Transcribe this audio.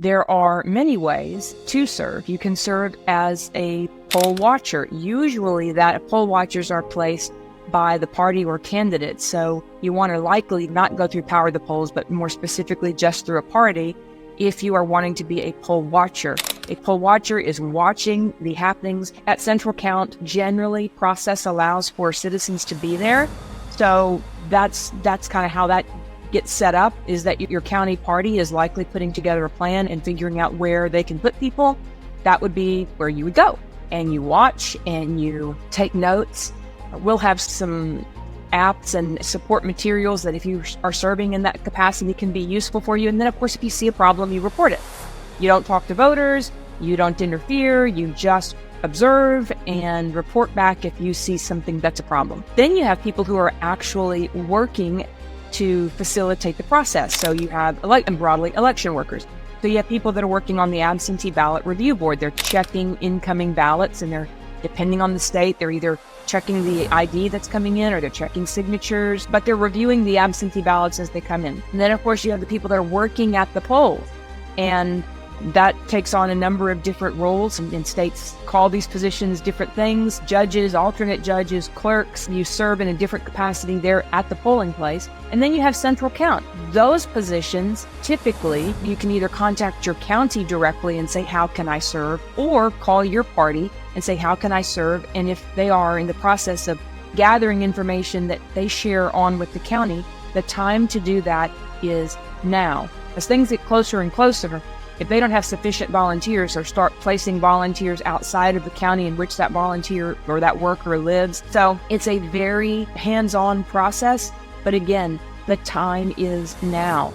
There are many ways to serve. You can serve as a poll watcher. Usually that poll watchers are placed by the party or candidate. So you want to likely not go through Power the Polls, but more specifically just through a party if you are wanting to be a poll watcher. A poll watcher is watching the happenings at central count. Generally, process allows for citizens to be there. So that's kind of how that gets set up, is that your county party is likely putting together a plan and figuring out where they can put people. That would be where you would go. And you watch and you take notes. We'll have some apps and support materials that if you are serving in that capacity can be useful for you. And then, of course, if you see a problem, you report it. You don't talk to voters. You don't interfere. You just observe and report back if you see something that's a problem. Then you have people who are actually working to facilitate the process. So you have, broadly, election workers. So you have people that are working on the absentee ballot review board. They're checking incoming ballots, and they're, depending on the state, they're either checking the ID that's coming in or they're checking signatures, but they're reviewing the absentee ballots as they come in. And then, of course, you have the people that are working at the polls, and that takes on a number of different roles, and states call these positions different things: judges, alternate judges, clerks. You serve in a different capacity there at the polling place. And then you have central count. Those positions, typically, you can either contact your county directly and say, how can I serve? Or call your party and say, how can I serve? And if they are in the process of gathering information that they share on with the county, the time to do that is now. As things get closer and closer, if they don't have sufficient volunteers or start placing volunteers outside of the county in which that volunteer or that worker lives. So it's a very hands-on process. But again, the time is now.